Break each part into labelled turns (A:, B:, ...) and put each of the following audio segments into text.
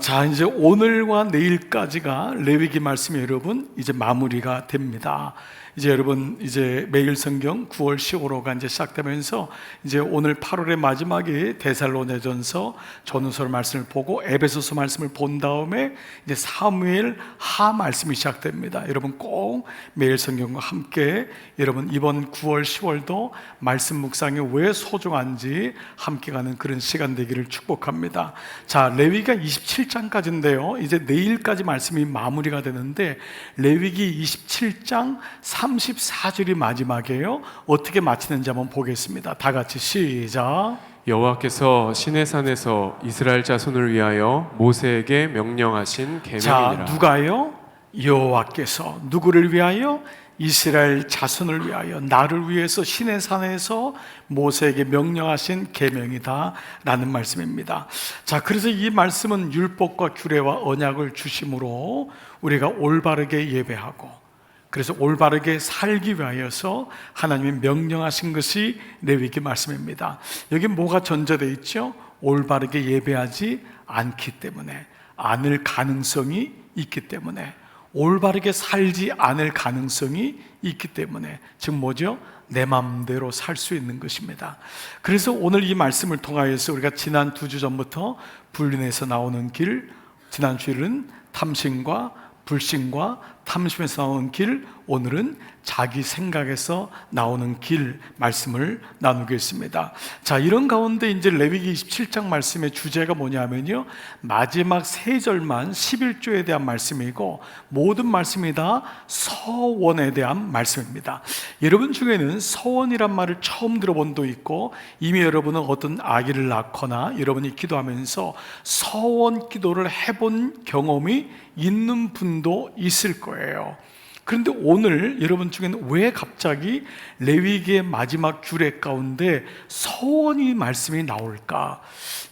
A: 자, 이제 오늘과 내일까지가 레위기 말씀이 여러분 이제 마무리가 됩니다. 이제 여러분 이제 매일 성경 9월 15호가 이제 시작되면서 이제 오늘 8월의 마지막에 데살로니가전서 전후서 말씀을 보고 에베소서 말씀을 본 다음에 이제 사무엘 하 말씀이 시작됩니다. 여러분 꼭 매일 성경과 함께 여러분 이번 9월 10월도 말씀 묵상이 왜 소중한지 함께 가는 그런 시간 되기를 축복합니다. 자, 레위기가 27장까지인데요. 이제 내일까지 말씀이 마무리가 되는데 레위기 27장 34절이 마지막이에요. 어떻게 마치는지 한번 보겠습니다. 다 같이 시작.
B: 여호와께서 시내산에서 이스라엘 자손을 위하여 모세에게 명령하신 계명이니라.
A: 자, 누가요? 여호와께서 누구를 위하여? 이스라엘 자손을 위하여, 나를 위해서 시내산에서 모세에게 명령하신 계명이다 라는 말씀입니다. 자, 그래서 이 말씀은 율법과 규례와 언약을 주심으로 우리가 올바르게 예배하고, 그래서 올바르게 살기 위하여서 하나님이 명령하신 것이 레위기 말씀입니다. 여기 뭐가 전제되어 있죠? 올바르게 예배하지 않기 때문에, 않을 가능성이 있기 때문에, 올바르게 살지 않을 가능성이 있기 때문에, 즉 뭐죠? 내 마음대로 살 수 있는 것입니다. 그래서 오늘 이 말씀을 통하여서 우리가 지난 2주 전부터 불륜에서 나오는 길, 지난 주일은 탐심과 불신과 탐심에서 나오는 길, 오늘은 자기 생각에서 나오는 길 말씀을 나누겠습니다. 자, 이런 가운데 이제 레위기 27장 말씀의 주제가 뭐냐면요, 마지막 3절만 11조에 대한 말씀이고 모든 말씀이 다 서원에 대한 말씀입니다. 여러분 중에는 서원이란 말을 처음 들어본 도 있고, 이미 여러분은 어떤 아기를 낳거나 여러분이 기도하면서 서원 기도를 해본 경험이 있는 분도 있을 거예요. 그런데 오늘 여러분 중에는 왜 갑자기 레위기의 마지막 규례 가운데 서원이 말씀이 나올까?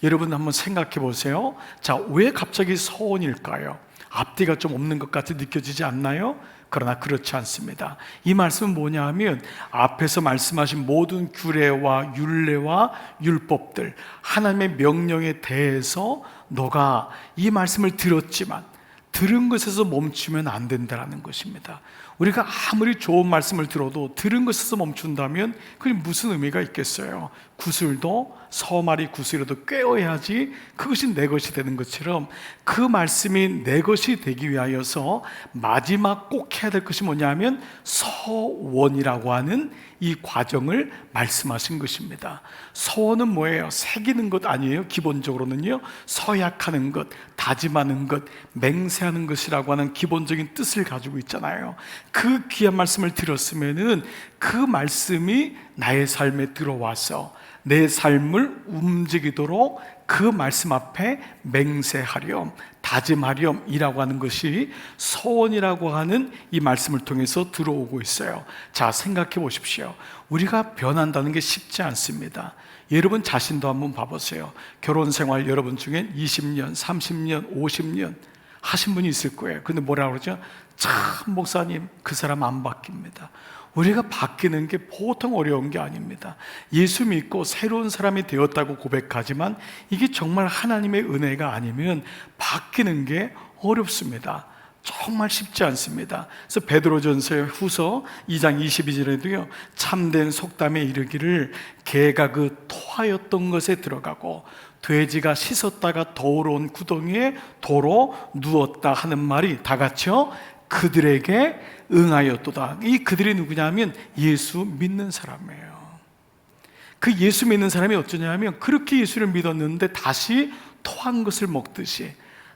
A: 여러분 한번 생각해 보세요. 자, 왜 갑자기 서원일까요? 앞뒤가 좀 없는 것 같이 느껴지지 않나요? 그러나 그렇지 않습니다. 이 말씀은 뭐냐 하면 앞에서 말씀하신 모든 규례와 율례와 율법들, 하나님의 명령에 대해서 너가 이 말씀을 들었지만 들은 것에서 멈추면 안 된다는 것입니다. 우리가 아무리 좋은 말씀을 들어도 들은 것에서 멈춘다면 그게 무슨 의미가 있겠어요? 구슬도 서말이 구슬이라도 꿰어야지 그것이 내 것이 되는 것처럼, 그 말씀이 내 것이 되기 위하여서 마지막 꼭 해야 될 것이 뭐냐면 서원이라고 하는 이 과정을 말씀하신 것입니다. 서원은 뭐예요? 새기는 것 아니에요? 기본적으로는요, 서약하는 것, 다짐하는 것, 맹세하는 것이라고 하는 기본적인 뜻을 가지고 있잖아요. 그 귀한 말씀을 들었으면은 그 말씀이 나의 삶에 들어와서 내 삶을 움직이도록 그 말씀 앞에 맹세하렴, 다짐하렴 이라고 하는 것이 서원이라고 하는 이 말씀을 통해서 들어오고 있어요. 자, 생각해 보십시오. 우리가 변한다는 게 쉽지 않습니다. 여러분 자신도 한번 봐보세요. 결혼 생활 여러분 중에 20년, 30년, 50년 하신 분이 있을 거예요. 근데 뭐라고 그러죠? 참 목사님, 그 사람 안 바뀝니다. 우리가 바뀌는 게 보통 어려운 게 아닙니다. 예수 믿고 새로운 사람이 되었다고 고백하지만 이게 정말 하나님의 은혜가 아니면 바뀌는 게 어렵습니다. 정말 쉽지 않습니다. 그래서 베드로전서의 후서 2장 22절에도요, 참된 속담에 이르기를 개가 그 토하였던 것에 들어가고 돼지가 씻었다가 더러운 구덩이에 도로 누웠다 하는 말이 다 같이요 그들에게 응하였도다. 이 그들이 누구냐면 예수 믿는 사람이에요. 그 예수 믿는 사람이 어쩌냐면 그렇게 예수를 믿었는데 다시 토한 것을 먹듯이,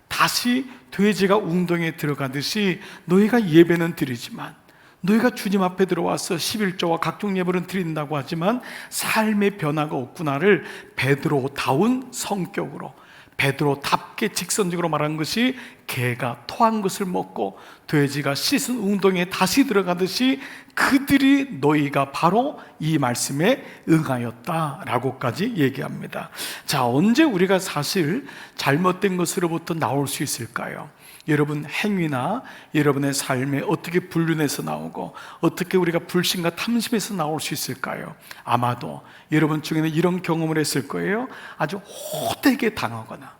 A: 다시 돼지가 웅덩이에 들어가듯이 너희가 예배는 드리지만, 너희가 주님 앞에 들어와서 11조와 각종 예배를 드린다고 하지만 삶의 변화가 없구나를 베드로다운 성격으로, 베드로답게 직선적으로 말한 것이 개가 토한 것을 먹고 돼지가 씻은 웅덩이에 다시 들어가듯이 그들이 너희가 바로 이 말씀에 응하였다라고까지 얘기합니다. 자, 언제 우리가 사실 잘못된 것으로부터 나올 수 있을까요? 여러분 행위나 여러분의 삶에 어떻게 불륜에서 나오고 어떻게 우리가 불신과 탐심에서 나올 수 있을까요? 아마도 여러분 중에는 이런 경험을 했을 거예요. 아주 호되게 당하거나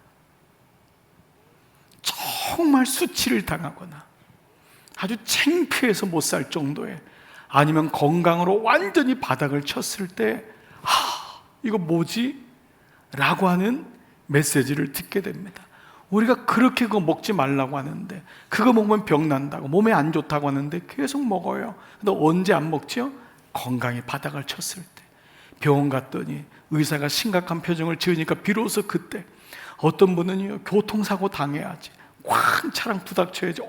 A: 정말 수치를 당하거나 아주 창피해서 못 살 정도의, 아니면 건강으로 완전히 바닥을 쳤을 때 이거 뭐지? 라고 하는 메시지를 듣게 됩니다. 우리가 그렇게 그거 먹지 말라고 하는데, 그거 먹으면 병 난다고, 몸에 안 좋다고 하는데 계속 먹어요. 근데 언제 안 먹죠? 건강이 바닥을 쳤을 때. 병원 갔더니 의사가 심각한 표정을 지으니까 비로소 그때, 어떤 분은요, 교통사고 당해야지, 꽉 차랑 부닥쳐야지,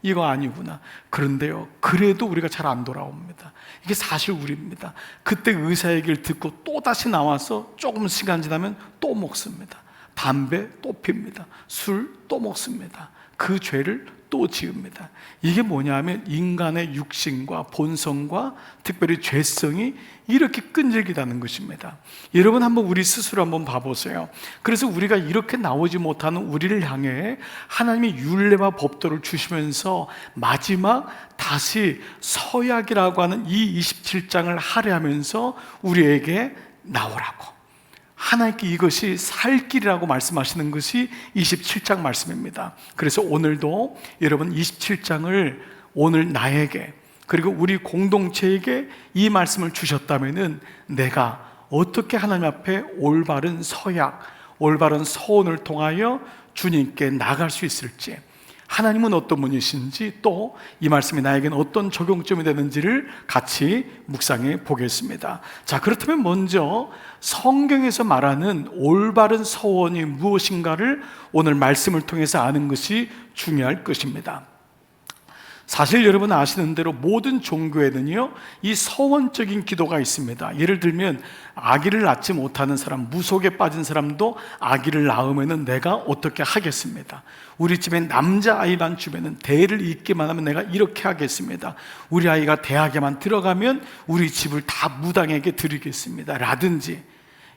A: 이거 아니구나. 그런데요, 그래도 우리가 잘 안 돌아옵니다. 이게 사실 우리입니다. 그때 의사 얘기를 듣고 또 다시 나와서 조금 시간 지나면 또 먹습니다. 담배 또 핍니다. 술 또 먹습니다. 그 죄를 또 지읍니다. 이게 뭐냐면 인간의 육신과 본성과 특별히 죄성이 이렇게 끈질기다는 것입니다. 여러분, 한번 우리 스스로 한번 봐보세요. 그래서 우리가 이렇게 나오지 못하는 우리를 향해 하나님이 율례와 법도를 주시면서 마지막 다시 서약이라고 하는 이 27장을 할애하면서 우리에게 나오라고, 하나님께 이것이 살 길이라고 말씀하시는 것이 27장 말씀입니다. 그래서 오늘도 여러분 27장을 오늘 나에게, 그리고 우리 공동체에게 이 말씀을 주셨다면은 내가 어떻게 하나님 앞에 올바른 서약, 올바른 서원을 통하여 주님께 나갈 수 있을지, 하나님은 어떤 분이신지, 또 이 말씀이 나에게는 어떤 적용점이 되는지를 같이 묵상해 보겠습니다. 자, 그렇다면 먼저 성경에서 말하는 올바른 서원이 무엇인가를 오늘 말씀을 통해서 아는 것이 중요할 것입니다. 사실 여러분 아시는 대로 모든 종교에는요, 이 서원적인 기도가 있습니다. 예를 들면 아기를 낳지 못하는 사람, 무속에 빠진 사람도 아기를 낳으면 내가 어떻게 하겠습니다. 우리 집에 남자아이만 주면은 대를 잇기만 하면 내가 이렇게 하겠습니다. 우리 아이가 대학에만 들어가면 우리 집을 다 무당에게 드리겠습니다. 라든지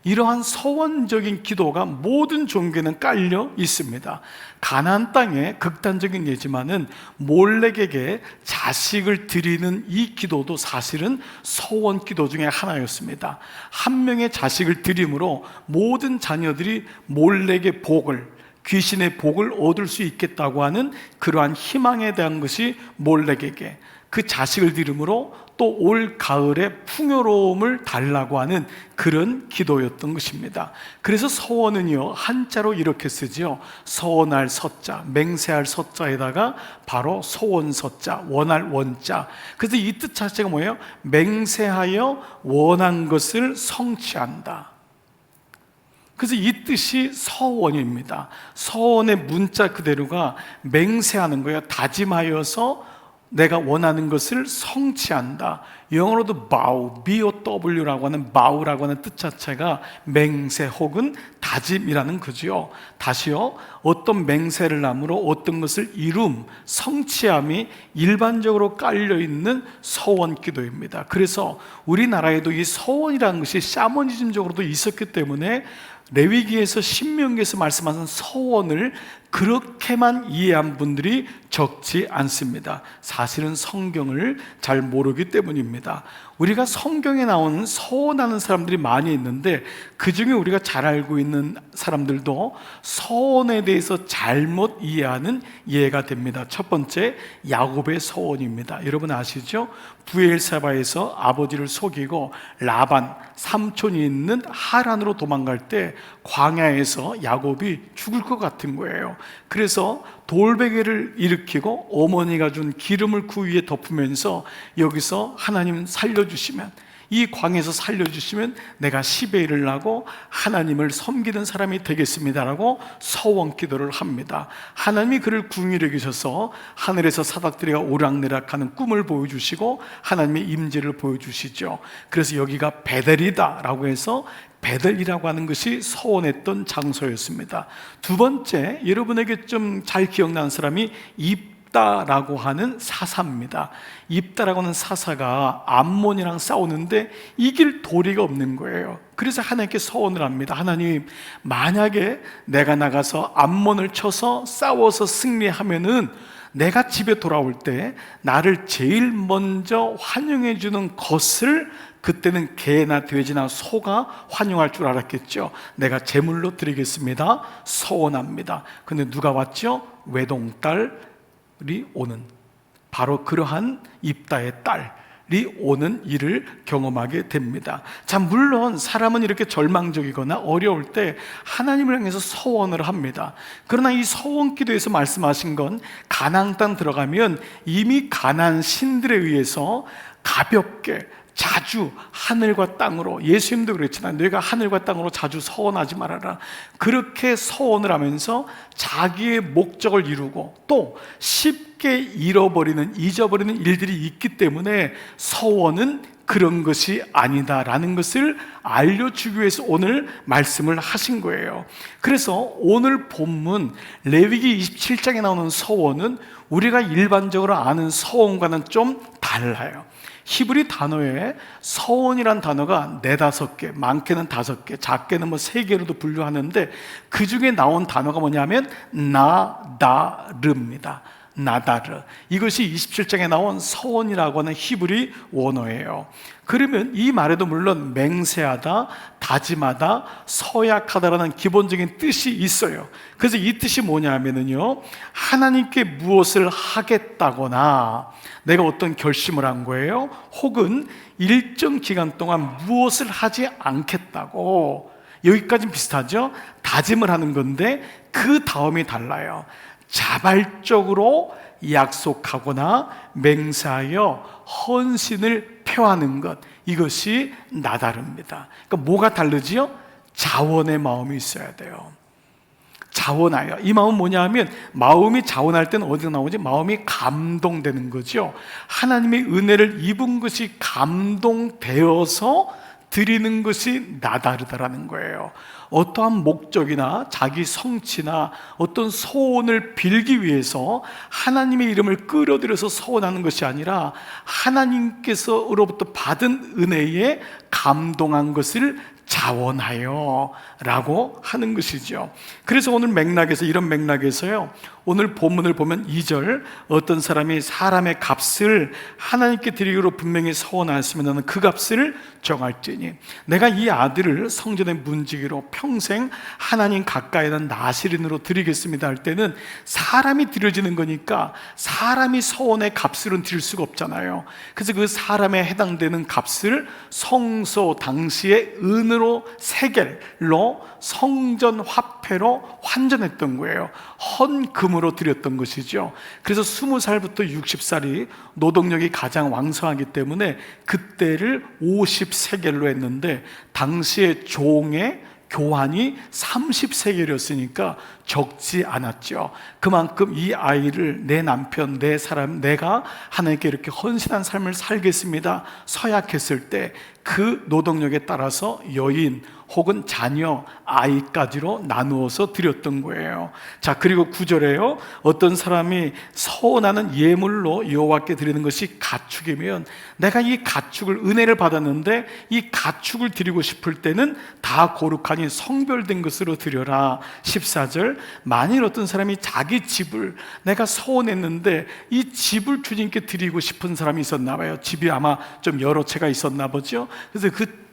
A: 이러한 서원적인 기도가 모든 종교에는 깔려 있습니다. 가나안 땅의 극단적인 예지만은 몰렉에게 자식을 드리는 이 기도도 사실은 서원 기도 중에 하나였습니다. 한 명의 자식을 드림으로 모든 자녀들이 몰렉의 복을, 귀신의 복을 얻을 수 있겠다고 하는 그러한 희망에 대한 것이 몰렉에게, 그 자식을 드림으로 또 올 가을에 풍요로움을 달라고 하는 그런 기도였던 것입니다. 그래서 서원은요, 한자로 이렇게 쓰죠. 서원할 서자, 맹세할 서자에다가 바로 서원 서자, 원할 원자. 그래서 이 뜻 자체가 뭐예요? 맹세하여 원한 것을 성취한다. 그래서 이 뜻이 서원입니다. 서원의 문자 그대로가 맹세하는 거예요. 다짐하여서 내가 원하는 것을 성취한다. 영어로도 bow, B-O-W라고 하는 bow라고 하는 뜻 자체가 맹세 혹은 다짐이라는 거죠. 다시요, 어떤 맹세를 함으로 어떤 것을 이룸, 성취함이 일반적으로 깔려있는 서원 기도입니다. 그래서 우리나라에도 이 서원이라는 것이 샤머니즘적으로도 있었기 때문에 레위기에서 신명기에서 말씀하신 서원을 그렇게만 이해한 분들이 적지 않습니다. 사실은 성경을 잘 모르기 때문입니다. 우리가 성경에 나오는 서원하는 사람들이 많이 있는데 그 중에 우리가 잘 알고 있는 사람들도 서원에 대해서 잘못 이해하는 예가 됩니다. 첫 번째, 야곱의 서원입니다. 여러분 아시죠? 부엘세바에서 아버지를 속이고 라반, 삼촌이 있는 하란으로 도망갈 때 광야에서 야곱이 죽을 것 같은 거예요. 그래서 돌베개를 일으키고 어머니가 준 기름을 그 위에 덮으면서 여기서 하나님 살려주시면, 이 광에서 살려주시면 내가 10의 1을 나고 하나님을 섬기는 사람이 되겠습니다라고 서원 기도를 합니다. 하나님이 그를 궁일해 계셔서 하늘에서 사닥들이가 오락내락하는 꿈을 보여주시고 하나님의 임재를 보여주시죠. 그래서 여기가 베델이다라고 해서 베델이라고 하는 것이 서원했던 장소였습니다. 두 번째, 여러분에게 좀 잘 기억나는 사람이 입다라고 하는 사사입니다. 입다라고 하는 사사가 암몬이랑 싸우는데 이길 도리가 없는 거예요. 그래서 하나님께 서원을 합니다. 하나님, 만약에 내가 나가서 암몬을 쳐서 싸워서 승리하면은 내가 집에 돌아올 때 나를 제일 먼저 환영해 주는 것을, 그때는 개나 돼지나 소가 환영할 줄 알았겠죠. 내가 제물로 드리겠습니다. 서원합니다. 근데 누가 왔죠? 외동딸이 오는, 바로 그러한 입다의 딸이 오는 일을 경험하게 됩니다. 자, 물론 사람은 이렇게 절망적이거나 어려울 때 하나님을 향해서 서원을 합니다. 그러나 이 서원 기도에서 말씀하신 건 가나안 땅 들어가면 이미 가나안 신들에 의해서 가볍게 자주 하늘과 땅으로, 예수님도 그랬잖아요. 너희가 하늘과 땅으로 자주 서원하지 말아라. 그렇게 서원을 하면서 자기의 목적을 이루고 또 쉽게 잊어버리는 일들이 있기 때문에 서원은 그런 것이 아니다라는 것을 알려주기 위해서 오늘 말씀을 하신 거예요. 그래서 오늘 본문 레위기 27장에 나오는 서원은 우리가 일반적으로 아는 서원과는 좀 달라요. 히브리 단어에 서원이란 단어가 4-5개, 많게는 5개, 작게는 3개로도 분류하는데 그 중에 나온 단어가 뭐냐면 나다르입니다. 나다르. 이것이 27장에 나온 서원이라고 하는 히브리 원어예요. 그러면 이 말에도 물론 맹세하다, 다짐하다, 서약하다라는 기본적인 뜻이 있어요. 그래서 이 뜻이 뭐냐면요, 하나님께 무엇을 하겠다거나 내가 어떤 결심을 한 거예요, 혹은 일정 기간 동안 무엇을 하지 않겠다고, 여기까지는 비슷하죠? 다짐을 하는 건데 그 다음이 달라요. 자발적으로 약속하거나 맹세하여 헌신을 표하는 것, 이것이 나다릅니다. 그러니까 뭐가 다르지요? 자원의 마음이 있어야 돼요. 자원하여. 이 마음은 뭐냐 하면, 마음이 자원할 때는 어디서 나오지? 마음이 감동되는 거죠. 하나님의 은혜를 입은 것이 감동되어서 드리는 것이 나다르다라는 거예요. 어떠한 목적이나 자기 성취나 어떤 소원을 빌기 위해서 하나님의 이름을 끌어들여서 소원하는 것이 아니라 하나님께서로부터 받은 은혜에 감동한 것을 자원하여 라고 하는 것이죠. 그래서 오늘 맥락에서, 이런 맥락에서요, 오늘 본문을 보면 2절, 어떤 사람이 사람의 값을 하나님께 드리기로 분명히 서원하였으면 나는 그 값을 정할지니, 내가 이 아들을 성전의 문지기로 평생 하나님 가까이는 나시린으로 드리겠습니다 할 때는 사람이 드려지는 거니까 사람이 서원의 값을은 드릴 수가 없잖아요. 그래서 그 사람에 해당되는 값을 성소 당시의 은으로 세겔로 성전 화폐로 환전했던 거예요. 헌금으로 드렸던 것이죠. 그래서 20살부터 60살이 노동력이 가장 왕성하기 때문에 그때를 50세겔로 했는데, 당시의 종의 교환이 30세겔이었으니까 적지 않았죠. 그만큼 이 아이를, 내 남편, 내 사람, 내가 하나님께 이렇게 헌신한 삶을 살겠습니다 서약했을 때 그 노동력에 따라서 여인 혹은 자녀, 아이까지로 나누어서 드렸던 거예요. 자, 그리고 9절에요, 어떤 사람이 서원하는 예물로 여호와께 드리는 것이 가축이면, 내가 이 가축을, 은혜를 받았는데 이 가축을 드리고 싶을 때는 다 거룩하니 성별된 것으로 드려라. 14절, 만일 어떤 사람이 자기 집을, 내가 서원했는데 이 집을 주님께 드리고 싶은 사람이 있었나 봐요. 집이 아마 좀 여러 채가 있었나 보죠. 그래서 그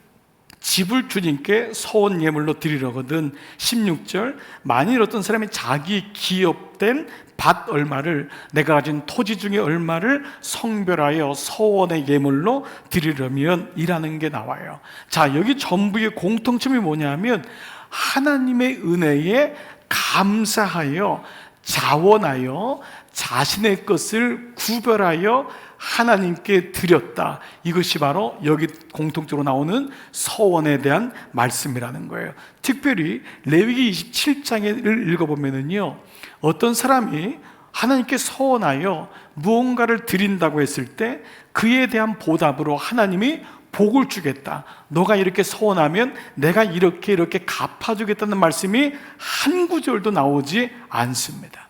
A: 집을 주님께 서원 예물로 드리려거든. 16절, 만일 어떤 사람이 자기 기업된 밭 얼마를, 내가 가진 토지 중에 얼마를 성별하여 서원의 예물로 드리려면 이라는 게 나와요. 자, 여기 전부의 공통점이 뭐냐면 하나님의 은혜에 감사하여 자원하여 자신의 것을 구별하여 하나님께 드렸다. 이것이 바로 여기 공통적으로 나오는 서원에 대한 말씀이라는 거예요. 특별히 레위기 27장을 읽어보면요, 어떤 사람이 하나님께 서원하여 무언가를 드린다고 했을 때 그에 대한 보답으로 하나님이 복을 주겠다, 너가 이렇게 서원하면 내가 이렇게 갚아주겠다는 말씀이 한 구절도 나오지 않습니다.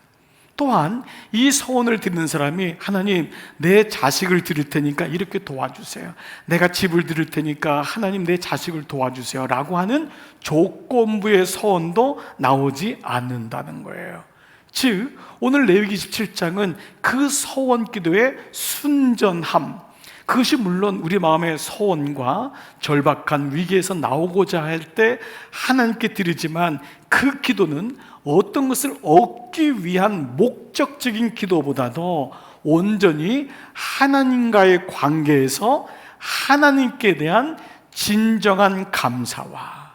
A: 또한 이 서원을 듣는 사람이 하나님 내 자식을 드릴 테니까 이렇게 도와주세요, 내가 집을 드릴 테니까 하나님 내 자식을 도와주세요 라고 하는 조건부의 서원도 나오지 않는다는 거예요. 즉 오늘 레위기 17장은 그 서원 기도의 순전함, 그것이 물론 우리 마음의 소원과 절박한 위기에서 나오고자 할 때 하나님께 드리지만 그 기도는 어떤 것을 얻기 위한 목적적인 기도보다도 온전히 하나님과의 관계에서 하나님께 대한 진정한 감사와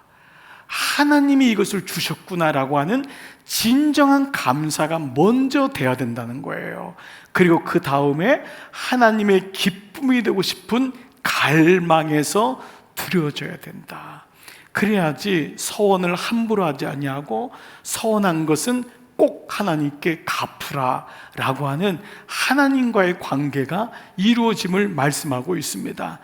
A: 하나님이 이것을 주셨구나라고 하는 진정한 감사가 먼저 돼야 된다는 거예요. 그리고 그 다음에 하나님의 기쁨이 되고 싶은 갈망에서 드려져야 된다. 그래야지 서원을 함부로 하지 아니하고 서원한 것은 꼭 하나님께 갚으라 라고 하는 하나님과의 관계가 이루어짐을 말씀하고 있습니다.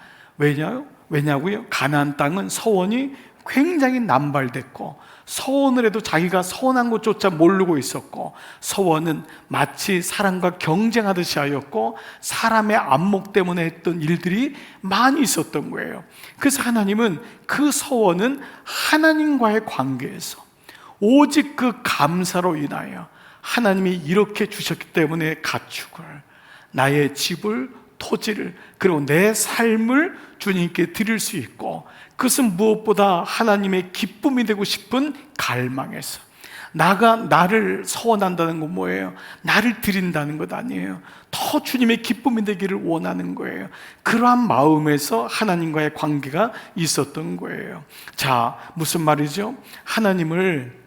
A: 왜냐고요? 가나안 땅은 서원이 굉장히 남발됐고 서원을 해도 자기가 서원한 것조차 모르고 있었고 서원은 마치 사람과 경쟁하듯이 하였고 사람의 안목 때문에 했던 일들이 많이 있었던 거예요. 그래서 하나님은 그 서원은 하나님과의 관계에서 오직 그 감사로 인하여 하나님이 이렇게 주셨기 때문에 가축을, 나의 집을, 토지를, 그리고 내 삶을 주님께 드릴 수 있고, 그것은 무엇보다 하나님의 기쁨이 되고 싶은 갈망에서, 나를 서원한다는 건 뭐예요? 나를 드린다는 것 아니에요. 더 주님의 기쁨이 되기를 원하는 거예요. 그러한 마음에서 하나님과의 관계가 있었던 거예요. 자, 무슨 말이죠? 하나님을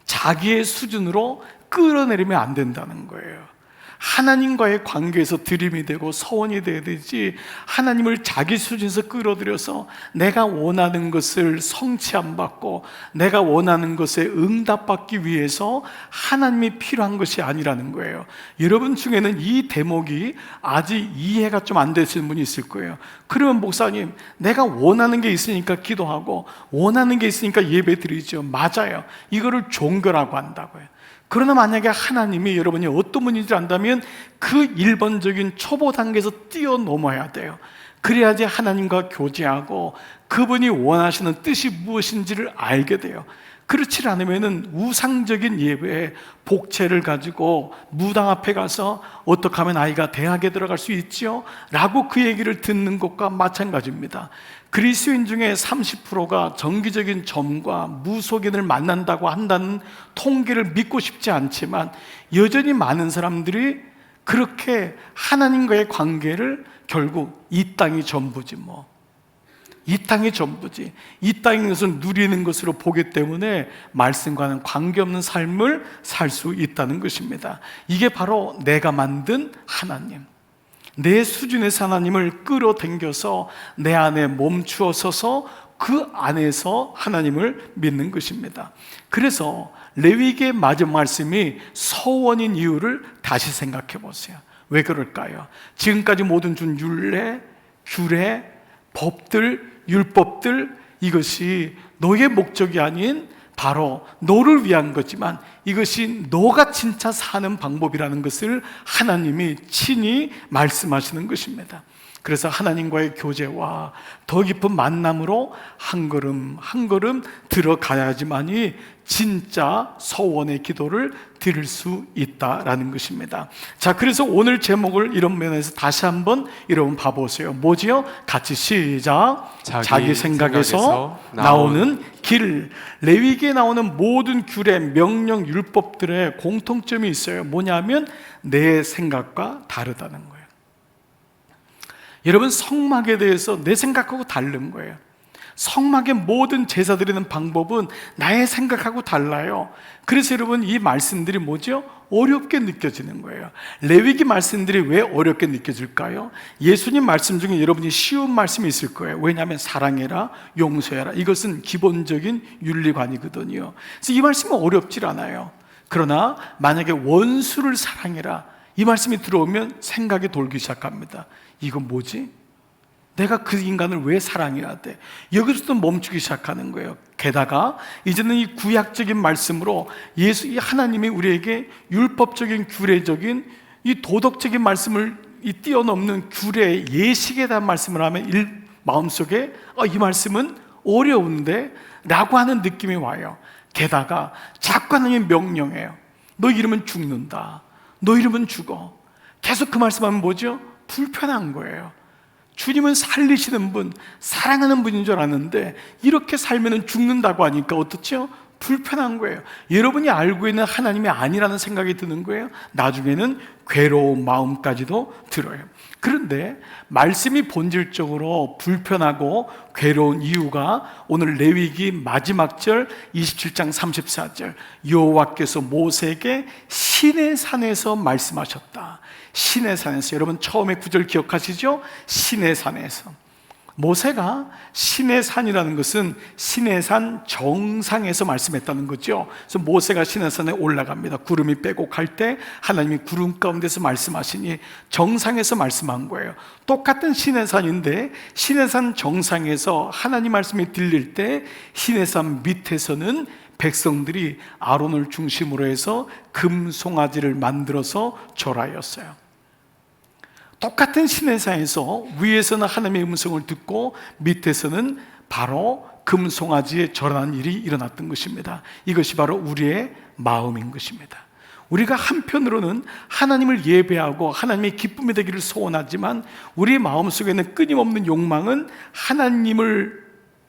A: 자기의 수준으로 끌어내리면 안 된다는 거예요. 하나님과의 관계에서 드림이 되고 서원이 되어야 되지, 하나님을 자기 수준에서 끌어들여서 내가 원하는 것을 성취 안 받고 내가 원하는 것에 응답받기 위해서 하나님이 필요한 것이 아니라는 거예요. 여러분 중에는 이 대목이 아직 이해가 좀 안 되시는 분이 있을 거예요. 그러면 목사님, 내가 원하는 게 있으니까 기도하고 원하는 게 있으니까 예배 드리죠. 맞아요. 이거를 종교라고 한다고요. 그러나 만약에 하나님이 여러분이 어떤 분인지 안다면 그 일반적인 초보 단계에서 뛰어넘어야 돼요. 그래야지 하나님과 교제하고 그분이 원하시는 뜻이 무엇인지를 알게 돼요. 그렇지 않으면 우상적인 예배에 복채를 가지고 무당 앞에 가서 어떻게 하면 아이가 대학에 들어갈 수 있지요? 라고 그 얘기를 듣는 것과 마찬가지입니다. 그리스도인 중에 30%가 정기적인 점과 무속인을 만난다고 한다는 통계를 믿고 싶지 않지만 여전히 많은 사람들이 그렇게 하나님과의 관계를 결국 이 땅이 전부지 뭐, 이 땅이 전부지, 이 땅인 것을 누리는 것으로 보기 때문에 말씀과는 관계없는 삶을 살 수 있다는 것입니다. 이게 바로 내가 만든 하나님, 내 수준에서 하나님을 끌어당겨서 내 안에 멈추어 서서 그 안에서 하나님을 믿는 것입니다. 그래서 레위기의 마지막 말씀이 서원인 이유를 다시 생각해 보세요. 왜 그럴까요? 지금까지 모든 준 율례, 규례, 법들, 율법들, 이것이 너의 목적이 아닌 바로 너를 위한 거지만 이것이 너가 진짜 사는 방법이라는 것을 하나님이 친히 말씀하시는 것입니다. 그래서 하나님과의 교제와 더 깊은 만남으로 한 걸음 한 걸음 들어가야지만이 진짜 서원의 기도를 드릴 수 있다라는 것입니다. 자, 그래서 오늘 제목을 이런 면에서 다시 한번 여러분 봐보세요. 뭐지요? 같이 시작. 자기 생각에서 나오는 길. 레위기에 나오는 모든 규례, 명령, 율법들의 공통점이 있어요. 뭐냐면 내 생각과 다르다는 거예요. 여러분, 성막에 대해서 내 생각하고 다른 거예요. 성막의 모든 제사 드리는 방법은 나의 생각하고 달라요. 그래서 여러분, 이 말씀들이 뭐죠? 어렵게 느껴지는 거예요. 레위기 말씀들이 왜 어렵게 느껴질까요? 예수님 말씀 중에 여러분이 쉬운 말씀이 있을 거예요. 왜냐하면 사랑해라, 용서해라, 이것은 기본적인 윤리관이거든요. 그래서 이 말씀은 어렵질 않아요. 그러나 만약에 원수를 사랑해라, 이 말씀이 들어오면 생각이 돌기 시작합니다. 이건 뭐지? 내가 그 인간을 왜 사랑해야 돼? 여기서부터 멈추기 시작하는 거예요. 게다가 이제는 이 구약적인 말씀으로 이 하나님이 우리에게 율법적인 규례적인 이 도덕적인 말씀을 이 뛰어넘는 규례 예식에 대한 말씀을 하면 마음속에 이 말씀은 어려운데 라고 하는 느낌이 와요. 게다가 자꾸 하나님이 명령해요. 너 이러면 죽는다. 너 이러면 죽어. 계속 그 말씀하면 뭐죠? 불편한 거예요. 주님은 살리시는 분, 사랑하는 분인 줄 아는데 이렇게 살면 죽는다고 하니까 어떻죠? 불편한 거예요. 여러분이 알고 있는 하나님이 아니라는 생각이 드는 거예요. 나중에는 괴로운 마음까지도 들어요. 그런데 말씀이 본질적으로 불편하고 괴로운 이유가 오늘 레위기 마지막 절 27장 34절 여호와께서 모세에게 시내산에서 말씀하셨다. 시내산에서, 여러분 처음에 구절 기억하시죠? 시내산에서. 모세가 시내산이라는 것은 시내산 정상에서 말씀했다는 거죠. 그래서 모세가 시내산에 올라갑니다. 구름이 빼곡할 때 하나님이 구름 가운데서 말씀하시니 정상에서 말씀한 거예요. 똑같은 시내산인데 시내산 정상에서 하나님 말씀이 들릴 때 시내산 밑에서는 백성들이 아론을 중심으로 해서 금송아지를 만들어서 절하였어요. 똑같은 시내산에서 위에서는 하나님의 음성을 듣고 밑에서는 바로 금송아지에 절하는 일이 일어났던 것입니다. 이것이 바로 우리의 마음인 것입니다. 우리가 한편으로는 하나님을 예배하고 하나님의 기쁨이 되기를 소원하지만 우리의 마음속에는 끊임없는 욕망은 하나님을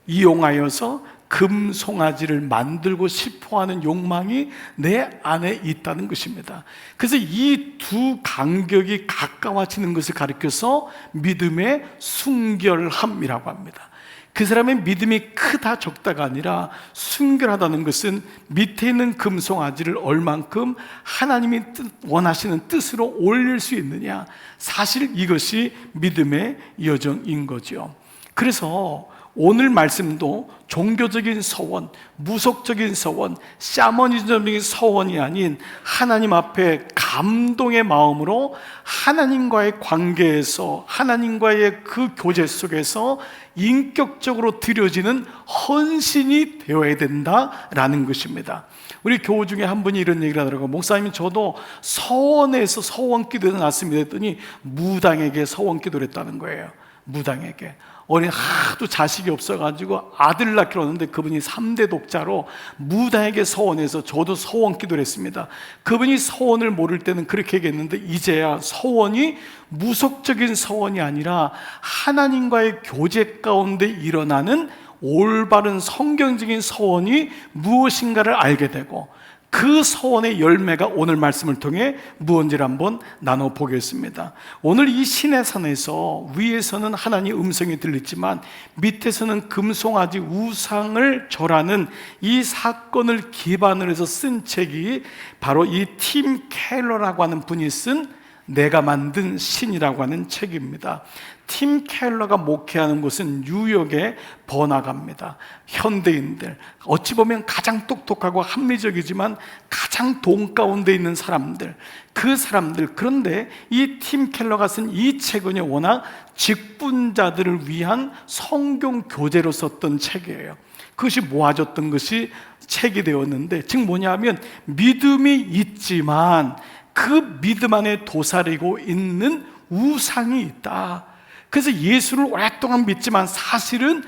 A: 이용하여서 금송아지를 만들고 싶어하는 욕망이 내 안에 있다는 것입니다. 그래서 이 두 간격이 가까워지는 것을 가리켜서 믿음의 순결함이라고 합니다. 그 사람의 믿음이 크다 적다가 아니라 순결하다는 것은 밑에 있는 금송아지를 얼만큼 하나님이 원하시는 뜻으로 올릴 수 있느냐, 사실 이것이 믿음의 여정인 거죠. 그래서 오늘 말씀도 종교적인 서원, 무속적인 서원, 샤머니즘적인 서원이 아닌 하나님 앞에 감동의 마음으로 하나님과의 관계에서, 하나님과의 그 교제 속에서 인격적으로 드려지는 헌신이 되어야 된다라는 것입니다. 우리 교우 중에 한 분이 이런 얘기를 하더라고요. 목사님, 저도 서원에서 서원 기도를 났습니다 했더니 무당에게 서원 기도를 했다는 거예요. 무당에게. 어린 하도 자식이 없어가지고 아들 낳기로 하는데 그분이 3대 독자로 무당에게 서원해서 저도 서원 기도를 했습니다. 그분이 서원을 모를 때는 그렇게 얘기했는데 이제야 서원이 무속적인 서원이 아니라 하나님과의 교제 가운데 일어나는 올바른 성경적인 서원이 무엇인가를 알게 되고 그 서원의 열매가 오늘 말씀을 통해 무언지를 한번 나눠보겠습니다. 오늘 이 시내산에서 위에서는 하나님의 음성이 들리지만 밑에서는 금송아지 우상을 절하는 이 사건을 기반으로 해서 쓴 책이 바로 이 팀 켈러라고 하는 분이 쓴 내가 만든 신이라고 하는 책입니다. 팀 켈러가 목회하는 곳은 뉴욕의 번화가입니다. 현대인들, 어찌 보면 가장 똑똑하고 합리적이지만 가장 돈 가운데 있는 사람들, 그 사람들. 그런데 이 팀 켈러가 쓴 이 책은 워낙 직분자들을 위한 성경 교재로 썼던 책이에요. 그것이 모아졌던 것이 책이 되었는데, 즉 뭐냐면 믿음이 있지만 그 믿음 안에 도사리고 있는 우상이 있다. 그래서 예수를 오랫동안 믿지만 사실은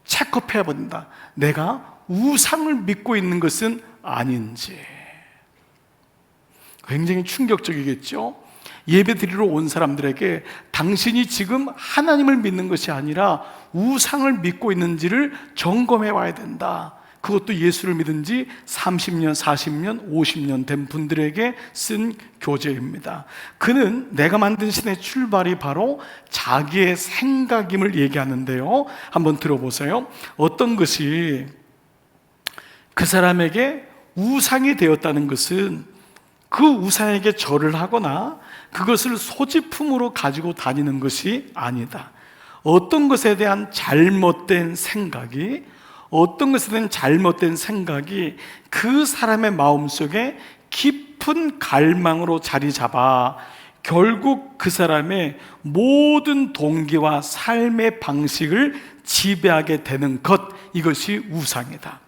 A: 체크해야 된다. 내가 우상을 믿고 있는 것은 아닌지. 굉장히 충격적이겠죠. 예배 드리러 온 사람들에게 당신이 지금 하나님을 믿는 것이 아니라 우상을 믿고 있는지를 점검해 와야 된다. 그것도 예수를 믿은 지 30년, 40년, 50년 된 분들에게 쓴 교재입니다. 그는 내가 만든 신의 출발이 바로 자기의 생각임을 얘기하는데요. 한번 들어보세요. 어떤 것이 그 사람에게 우상이 되었다는 것은 그 우상에게 절을 하거나 그것을 소지품으로 가지고 다니는 것이 아니다. 어떤 것에 대한 잘못된 생각이, 어떤 것에 대한 잘못된 생각이 그 사람의 마음속에 깊은 갈망으로 자리 잡아 결국 그 사람의 모든 동기와 삶의 방식을 지배하게 되는 것, 이것이 우상이다.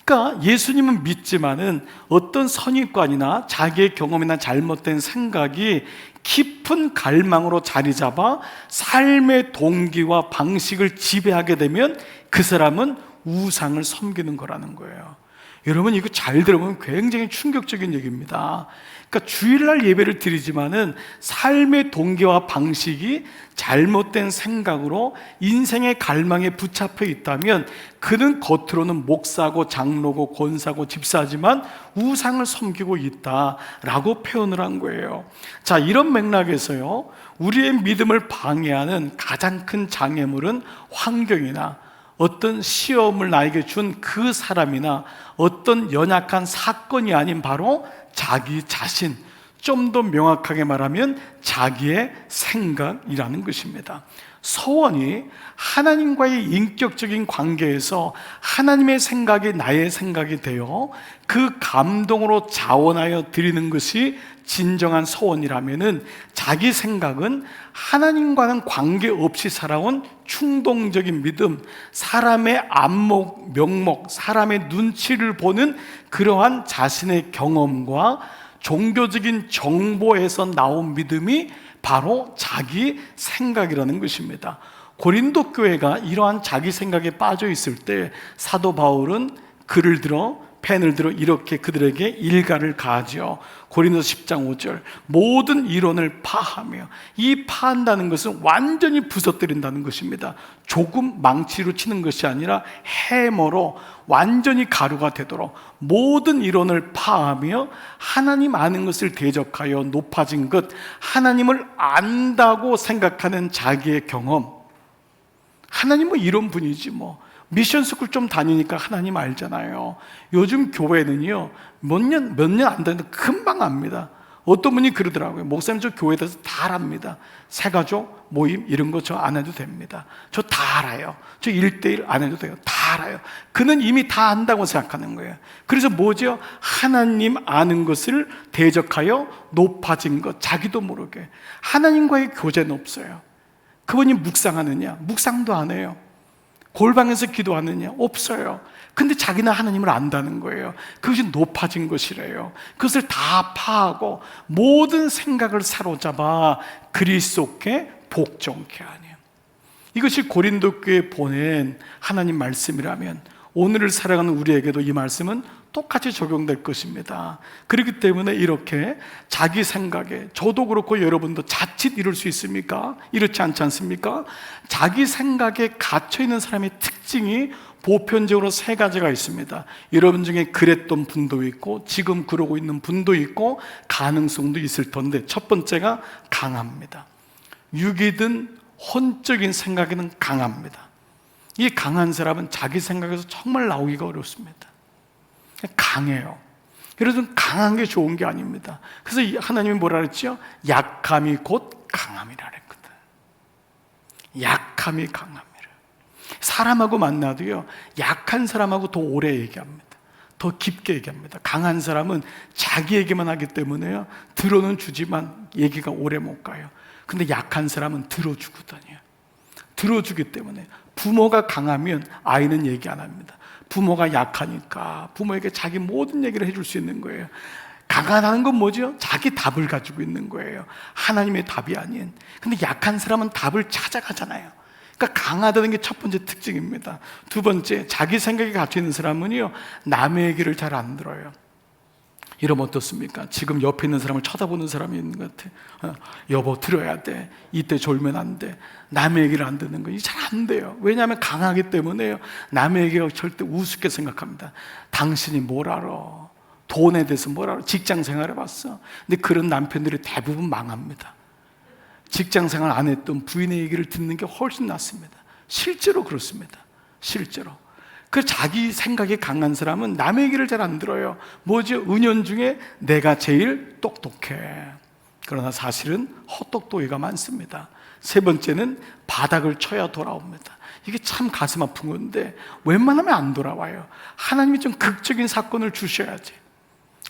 A: 그러니까 예수님은 믿지만은 어떤 선입관이나 자기의 경험이나 잘못된 생각이 깊은 갈망으로 자리 잡아 삶의 동기와 방식을 지배하게 되면 그 사람은 우상을 섬기는 거라는 거예요. 여러분, 이거 잘 들으면 굉장히 충격적인 얘기입니다. 그러니까 주일날 예배를 드리지만은 삶의 동기와 방식이 잘못된 생각으로 인생의 갈망에 붙잡혀 있다면 그는 겉으로는 목사고 장로고 권사고 집사지만 우상을 섬기고 있다라고 표현을 한 거예요. 자, 이런 맥락에서요, 우리의 믿음을 방해하는 가장 큰 장애물은 환경이나 어떤 시험을 나에게 준 그 사람이나 어떤 연약한 사건이 아닌 바로 자기 자신, 좀 더 명확하게 말하면 자기의 생각이라는 것입니다. 서원이 하나님과의 인격적인 관계에서 하나님의 생각이 나의 생각이 되어 그 감동으로 자원하여 드리는 것이 진정한 서원이라면은, 자기 생각은 하나님과는 관계없이 살아온 충동적인 믿음, 사람의 안목, 명목, 사람의 눈치를 보는 그러한 자신의 경험과 종교적인 정보에서 나온 믿음이 바로 자기 생각이라는 것입니다. 고린도 교회가 이러한 자기 생각에 빠져 있을 때 사도 바울은 펜을 들어 이렇게 그들에게 일가를 가하죠. 고린도서 10장 5절, 모든 이론을 파하며, 이 파한다는 것은 완전히 부서뜨린다는 것입니다. 조금 망치로 치는 것이 아니라 해머로 완전히 가루가 되도록 모든 이론을 파하며 하나님 아는 것을 대적하여 높아진 것, 하나님을 안다고 생각하는 자기의 경험. 하나님은 이런 분이지 뭐, 미션 스쿨 좀 다니니까 하나님 알잖아요. 요즘 교회는요, 몇 년 안 되는데 금방 압니다. 어떤 분이 그러더라고요. 목사님, 저 교회에 대해서 다 압니다. 새가족 모임 이런 거 저 안 해도 됩니다. 저 다 알아요. 저 1:1 안 해도 돼요. 다 알아요. 그는 이미 다 안다고 생각하는 거예요. 그래서 뭐죠? 하나님 아는 것을 대적하여 높아진 것, 자기도 모르게. 하나님과의 교제는 없어요. 그분이 묵상하느냐? 묵상도 안 해요. 골방에서 기도하느냐? 없어요. 근데 자기는 하나님을 안다는 거예요. 그것이 높아진 것이래요. 그것을 다 파하고 모든 생각을 사로잡아 그리스도께 복종케 하니. 이것이 고린도 교회에 보낸 하나님 말씀이라면 오늘을 살아가는 우리에게도 이 말씀은 똑같이 적용될 것입니다. 그렇기 때문에 이렇게 자기 생각에, 저도 그렇고 여러분도 자칫 이럴 수 있습니까? 이렇지 않지 않습니까? 자기 생각에 갇혀있는 사람의 특징이 보편적으로 3가지가 있습니다. 여러분 중에 그랬던 분도 있고 지금 그러고 있는 분도 있고 가능성도 있을 텐데, 첫 번째가 강합니다. 육이든 혼적인 생각에는 강합니다. 이 강한 사람은 자기 생각에서 정말 나오기가 어렵습니다. 강해요. 그래서 강한 게 좋은 게 아닙니다. 그래서 하나님이 뭐라 그랬죠? 약함이 곧 강함이라 그랬거든. 약함이 강함이라. 사람하고 만나도요, 약한 사람하고 더 오래 얘기합니다. 더 깊게 얘기합니다. 강한 사람은 자기 얘기만 하기 때문에요, 들어는 주지만 얘기가 오래 못 가요. 근데 약한 사람은 들어주거든요. 들어주기 때문에. 부모가 강하면 아이는 얘기 안 합니다. 부모가 약하니까 부모에게 자기 모든 얘기를 해줄 수 있는 거예요. 강하다는 건 뭐죠? 자기 답을 가지고 있는 거예요. 하나님의 답이 아닌. 근데 약한 사람은 답을 찾아가잖아요. 그러니까 강하다는 게 첫 번째 특징입니다. 두 번째, 자기 생각에 갇혀 있는 사람은요, 남의 얘기를 잘 안 들어요. 이러면 어떻습니까? 지금 옆에 있는 사람을 쳐다보는 사람이 있는 것 같아. 여보, 들어야 돼. 이때 졸면 안 돼. 남의 얘기를 안 듣는 거, 이게 잘 안 돼요. 왜냐하면 강하기 때문에요. 남의 얘기가 절대 우습게 생각합니다. 당신이 뭘 알아? 돈에 대해서 뭘 알아? 직장 생활 해봤어? 근데 그런 남편들이 대부분 망합니다. 직장 생활 안 했던 부인의 얘기를 듣는 게 훨씬 낫습니다. 실제로 그렇습니다. 실제로. 그 자기 생각이 강한 사람은 남의 얘기를 잘 안 들어요. 뭐죠? 은연중에 내가 제일 똑똑해. 그러나 사실은 헛똑똑이가 많습니다. 세 번째는 바닥을 쳐야 돌아옵니다. 이게 참 가슴 아픈 건데 웬만하면 안 돌아와요. 하나님이 좀 극적인 사건을 주셔야지.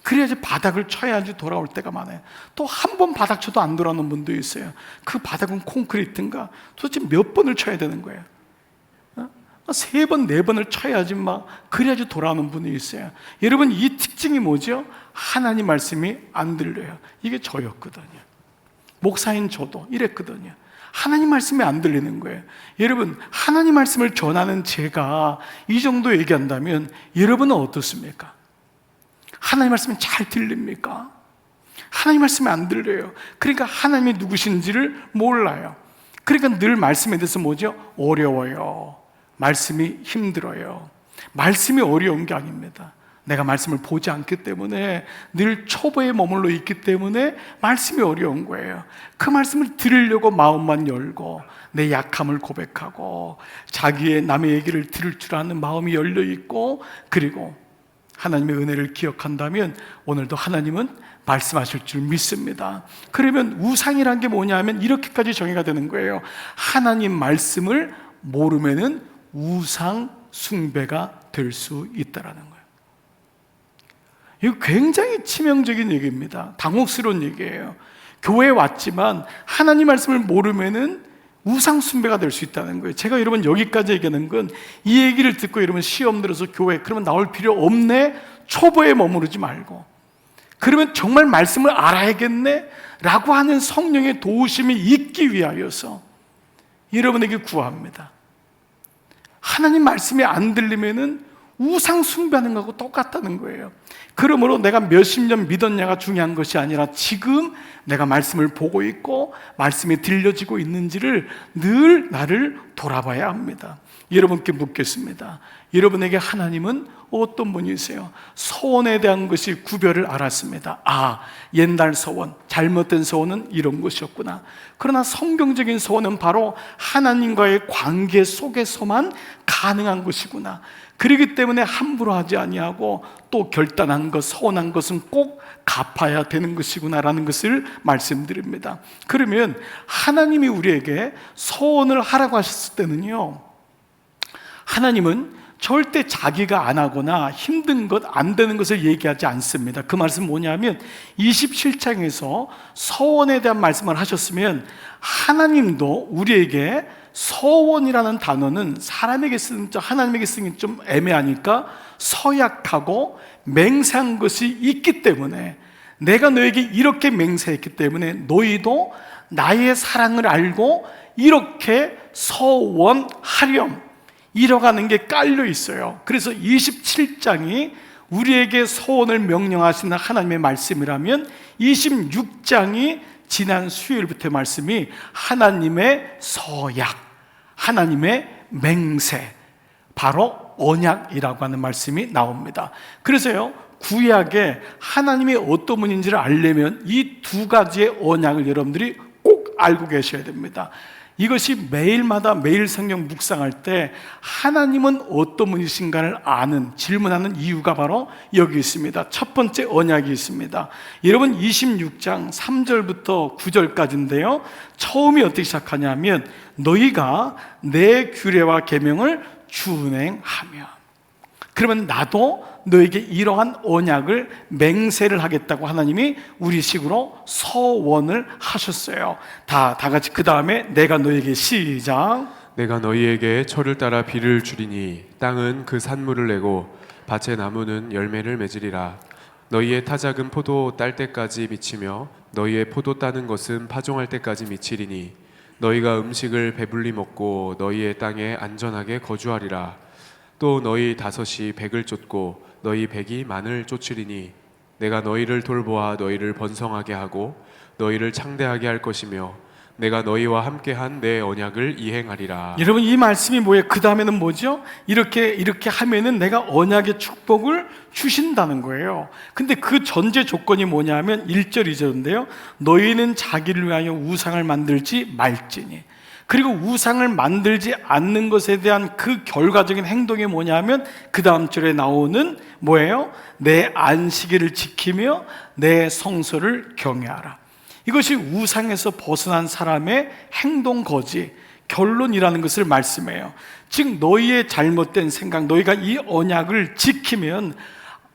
A: 그래야지 바닥을 쳐야지 돌아올 때가 많아요. 또 한 번 바닥 쳐도 안 돌아오는 분도 있어요. 그 바닥은 콘크리트인가? 도대체 몇 번을 쳐야 되는 거예요? 3번, 4번을 쳐야지 그래야지 돌아오는 분이 있어요. 여러분, 이 특징이 뭐죠? 하나님 말씀이 안 들려요. 이게 저였거든요. 목사인 저도 이랬거든요. 하나님 말씀이 안 들리는 거예요. 여러분, 하나님 말씀을 전하는 제가 이 정도 얘기한다면 여러분은 어떻습니까? 하나님 말씀이 잘 들립니까? 하나님 말씀이 안 들려요. 그러니까 하나님이 누구신지를 몰라요. 그러니까 늘 말씀에 대해서 뭐죠? 어려워요. 말씀이 힘들어요. 말씀이 어려운 게 아닙니다. 내가 말씀을 보지 않기 때문에, 늘 초보에 머물러 있기 때문에 말씀이 어려운 거예요. 그 말씀을 들으려고 마음만 열고 내 약함을 고백하고 자기의 남의 얘기를 들을 줄 아는 마음이 열려 있고, 그리고 하나님의 은혜를 기억한다면 오늘도 하나님은 말씀하실 줄 믿습니다. 그러면 우상이란 게 뭐냐 하면 이렇게까지 정의가 되는 거예요. 하나님 말씀을 모르면은 우상 숭배가 될 수 있다라는 거예요. 이거 굉장히 치명적인 얘기입니다. 당혹스러운 얘기예요. 교회에 왔지만 하나님 말씀을 모르면은 우상 숭배가 될 수 있다는 거예요. 제가 여러분 여기까지 얘기하는 건, 이 얘기를 듣고 여러분 시험 들어서 교회 그러면 나올 필요 없네, 초보에 머무르지 말고, 그러면 정말 말씀을 알아야겠네 라고 하는 성령의 도우심이 있기 위하여서 여러분에게 구합니다. 하나님 말씀이 안 들리면은 우상 숭배하는 거하고 똑같다는 거예요. 그러므로 내가 몇십 년 믿었냐가 중요한 것이 아니라 지금 내가 말씀을 보고 있고 말씀이 들려지고 있는지를 늘 나를 돌아봐야 합니다. 여러분께 묻겠습니다. 여러분에게 하나님은 어떤 분이세요? 서원에 대한 것이 구별을 알았습니다. 아, 옛날 서원, 잘못된 서원은 이런 것이었구나. 그러나 성경적인 서원은 바로 하나님과의 관계 속에서만 가능한 것이구나. 그렇기 때문에 함부로 하지 아니하고 또 결단한 것, 서원한 것은 꼭 갚아야 되는 것이구나라는 것을 말씀드립니다. 그러면 하나님이 우리에게 서원을 하라고 하셨을 때는요, 하나님은 절대 자기가 안 하거나 힘든 것, 안 되는 것을 얘기하지 않습니다. 그 말씀은 뭐냐면 27장에서 서원에 대한 말씀을 하셨으면, 하나님도 우리에게 서원이라는 단어는 사람에게 쓰는, 하나님에게 쓰기 좀 애매하니까 서약하고 맹세한 것이 있기 때문에, 내가 너에게 이렇게 맹세했기 때문에 너희도 나의 사랑을 알고 이렇게 서원하렴, 이뤄가는 게 깔려 있어요. 그래서 27장이 우리에게 서원을 명령하시는 하나님의 말씀이라면 26장이 지난 수요일부터의 말씀이 하나님의 서약, 하나님의 맹세, 바로 언약이라고 하는 말씀이 나옵니다. 그래서요, 구약에 하나님이 어떤 분인지를 알려면 이 두 가지의 언약을 여러분들이 꼭 알고 계셔야 됩니다. 이것이 매일마다 매일 성경 묵상할 때 하나님은 어떤 분이신가를 아는, 질문하는 이유가 바로 여기 있습니다. 첫 번째 언약이 있습니다. 여러분 26장 3절부터 9절까지인데요, 처음이 어떻게 시작하냐면 너희가 내 규례와 계명을 준행하며, 그러면 나도 너에게 이러한 언약을 맹세를 하겠다고 하나님이 우리식으로 서원을 하셨어요. 다 같이 그 다음에 내가 너에게, 시작.
B: 내가 너희에게 철을 따라 비를 주리니 땅은 그 산물을 내고 밭의 나무는 열매를 맺으리라. 너희의 타작은 포도 딸 때까지 미치며 너희의 포도 따는 것은 파종할 때까지 미치리니 너희가 음식을 배불리 먹고 너희의 땅에 안전하게 거주하리라. 또 너희 다섯이 백을 쫓고 너희 백이 만을 쫓으리니 내가 너희를 돌보아 너희를 번성하게 하고 너희를 창대하게 할 것이며 내가 너희와 함께한 내 언약을 이행하리라.
A: 여러분, 이 말씀이 뭐예요? 그 다음에는 뭐죠? 이렇게 하면은 내가 언약의 축복을 주신다는 거예요. 근데 그 전제 조건이 뭐냐면 1절 2절인데요 너희는 자기를 위하여 우상을 만들지 말지니. 그리고 우상을 만들지 않는 것에 대한 그 결과적인 행동이 뭐냐면 그 다음 절에 나오는 뭐예요? 내 안식일을 지키며 내 성소를 경외하라. 이것이 우상에서 벗어난 사람의 행동 거지, 결론이라는 것을 말씀해요. 즉 너희의 잘못된 생각, 너희가 이 언약을 지키면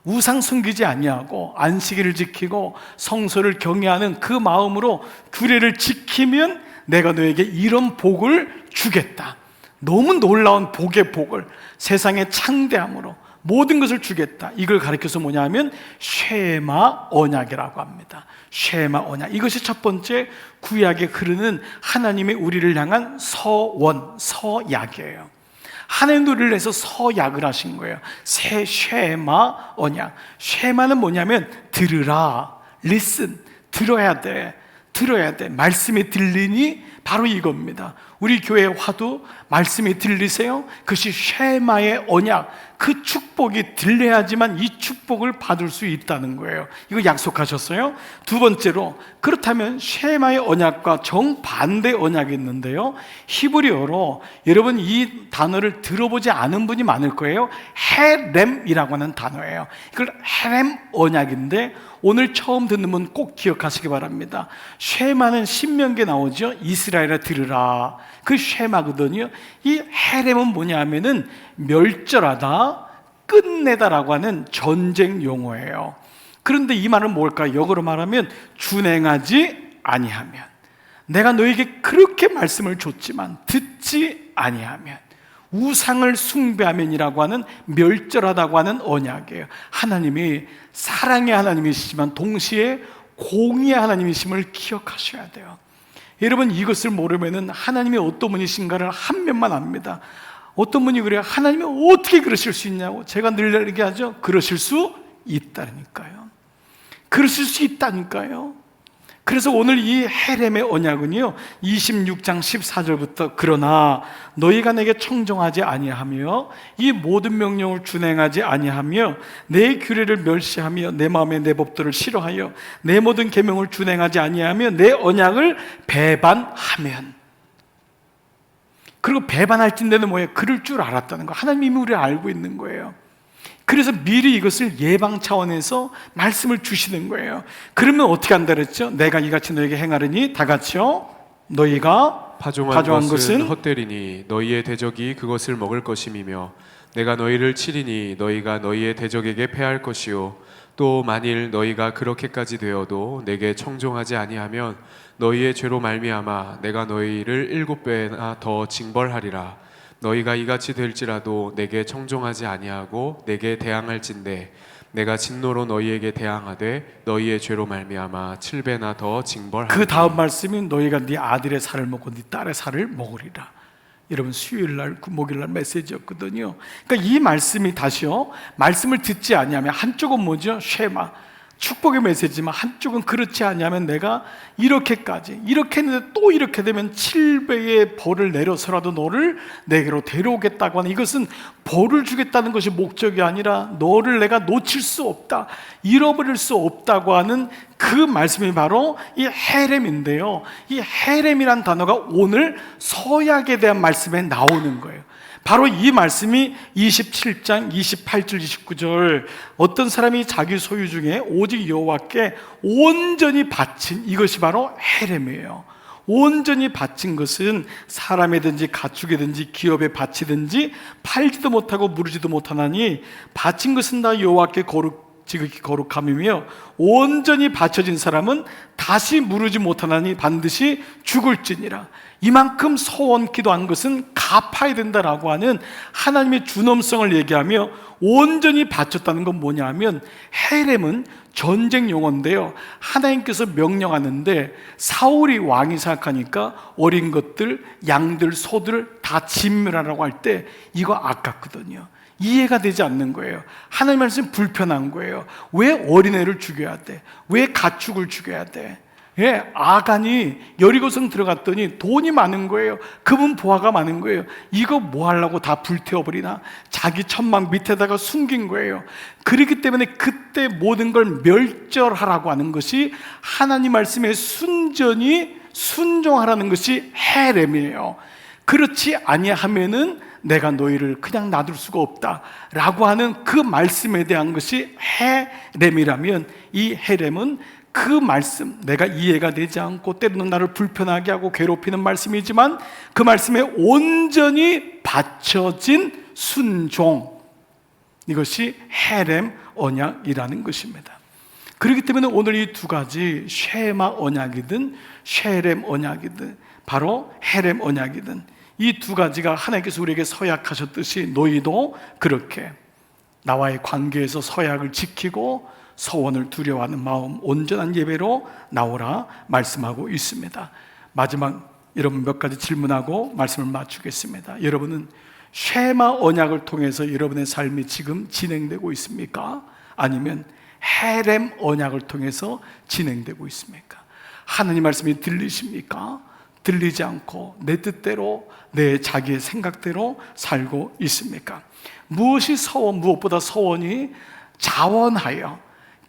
A: 우상 숨기지 아니하고 안식일을 지키고 성소를 경외하는 그 마음으로 규례를 지키면 내가 너에게 이런 복을 주겠다. 너무 놀라운 복의 복을, 세상의 창대함으로 모든 것을 주겠다. 이걸 가리켜서 뭐냐면 쉐마 언약이라고 합니다. 쉐마 언약. 이것이 첫 번째 구약에 흐르는 하나님의 우리를 향한 서원, 서약이에요. 하나님도 우리를 위해서 서약을 하신 거예요. 새 쉐마 언약. 쉐마는 뭐냐면 들으라, listen, 들어야 돼. 말씀이 들리니 바로 이겁니다. 우리 교회 화두 말씀이 들리세요? 그것이 쉐마의 언약, 그 축복이 들려야지만 이 축복을 받을 수 있다는 거예요. 이거 약속하셨어요? 두 번째로, 그렇다면 쉐마의 언약과 정반대 언약이 있는데요, 히브리어로 여러분 이 단어를 들어보지 않은 분이 많을 거예요. 헤렘이라고 하는 단어예요. 이걸 헤렘 언약인데 오늘 처음 듣는 분 꼭 기억하시기 바랍니다. 쉐마는 신명기에 나오죠. 이스라엘아 들으라. 그 쉐마거든요. 이 헤렘은 뭐냐 하면은 멸절하다, 끝내다라고 하는 전쟁 용어예요. 그런데 이 말은 뭘까? 역으로 말하면 준행하지 아니하면, 내가 너에게 그렇게 말씀을 줬지만 듣지 아니하면, 우상을 숭배하면이라고 하는 멸절하다고 하는 언약이에요. 하나님이 사랑의 하나님이시지만 동시에 공의의 하나님이심을 기억하셔야 돼요. 여러분, 이것을 모르면은 하나님이 어떤 분이신가를 한 면만 압니다. 어떤 분이 그래요. 하나님이 어떻게 그러실 수 있냐고. 제가 늘 얘기하죠. 그러실 수 있다니까요. 그러실 수 있다니까요. 그래서 오늘 이 헤렘의 언약은요, 26장 14절부터 그러나 너희가 내게 청종하지 아니하며 이 모든 명령을 준행하지 아니하며 내 규례를 멸시하며 내 마음에 내 법도를 싫어하여 내 모든 계명을 준행하지 아니하며 내 언약을 배반하면, 그리고 배반할 텐데는 뭐예요? 그럴 줄 알았다는 거. 하나님이 이미 우리를 알고 있는 거예요. 그래서 미리 이것을 예방 차원에서 말씀을 주시는 거예요. 그러면 어떻게 한다 그랬죠? 내가 이같이 너에게 행하리니 다 같이요, 너희가
B: 파종한 것은 헛되리니 너희의 대적이 그것을 먹을 것임이며 내가 너희를 치리니 너희가 너희의 대적에게 패할 것이요 또 만일 너희가 그렇게까지 되어도 내게 청종하지 아니하면 너희의 죄로 말미암아 내가 너희를 7배나 더 징벌하리라. 너희가 이같이 될지라도 내게 청종하지 아니하고 내게 대항할진대 내가 진노로 너희에게 대항하되 너희의 죄로 말미암아 7배나 더 징벌하리라.
A: 그 다음 말씀이 너희가 네 아들의 살을 먹고 네 딸의 살을 먹으리라. 여러분 수요일날 목요일날 메시지였거든요. 그러니까 이 말씀이 다시요, 말씀을 듣지 아니하면, 한쪽은 뭐죠? 쉐마, 축복의 메시지지만 한쪽은 그렇지 않냐면 내가 이렇게까지 이렇게 했는데 또 이렇게 되면 7배의 벌을 내려서라도 너를 내게로 데려오겠다고 하는, 이것은 벌을 주겠다는 것이 목적이 아니라 너를 내가 놓칠 수 없다, 잃어버릴 수 없다고 하는 그 말씀이 바로 이 헤렘인데요, 이 헤렘이란 단어가 오늘 서약에 대한 말씀에 나오는 거예요. 바로 이 말씀이 27장 28절 29절 어떤 사람이 자기 소유 중에 오직 여호와께 온전히 바친, 이것이 바로 헤렘이에요. 온전히 바친 것은 사람이든지 가축이든지 기업에 바치든지 팔지도 못하고 무르지도 못하나니 바친 것은 다 여호와께 지극히 거룩함이며 온전히 바쳐진 사람은 다시 무르지 못하나니 반드시 죽을지니라. 이만큼 서원 기도한 것은 갚아야 된다라고 하는 하나님의 준엄성을 얘기하며, 온전히 바쳤다는 건 뭐냐 하면 헤렘은 전쟁 용어인데요, 하나님께서 명령하는데 사울이 왕이 생각하니까 어린 것들, 양들, 소들을 다 진멸하라고 할 때 이거 아깝거든요. 이해가 되지 않는 거예요. 하나님 말씀 불편한 거예요. 왜 어린애를 죽여야 돼? 왜 가축을 죽여야 돼? 예, 아간이 여리고성 들어갔더니 돈이 많은 거예요. 금은 보화가 많은 거예요. 이거 뭐 하려고 다 불태워버리나? 자기 천막 밑에다가 숨긴 거예요. 그렇기 때문에 그때 모든 걸 멸절하라고 하는 것이 하나님 말씀에 순종하라는 것이 헤렘이에요. 그렇지 아니하면은 내가 너희를 그냥 놔둘 수가 없다라고 하는 그 말씀에 대한 것이 헤렘이라면, 이 헤렘은 그 말씀, 내가 이해가 되지 않고 때로는 나를 불편하게 하고 괴롭히는 말씀이지만 그 말씀에 온전히 바쳐진 순종, 이것이 헤렘 언약이라는 것입니다. 그렇기 때문에 오늘 이 두 가지 쉐마 언약이든 쉐렘 언약이든 바로 헤렘 언약이든 이 두 가지가 하나님께서 우리에게 서약하셨듯이 너희도 그렇게 나와의 관계에서 서약을 지키고 서원을 두려워하는 마음 온전한 예배로 나오라 말씀하고 있습니다. 마지막 여러분 몇 가지 질문하고 말씀을 마치겠습니다. 여러분은 쉐마 언약을 통해서 여러분의 삶이 지금 진행되고 있습니까? 아니면 헤렘 언약을 통해서 진행되고 있습니까? 하나님 말씀이 들리십니까? 들리지 않고 내 뜻대로 내 자기의 생각대로 살고 있습니까? 무엇이 무엇보다 서원이 자원하여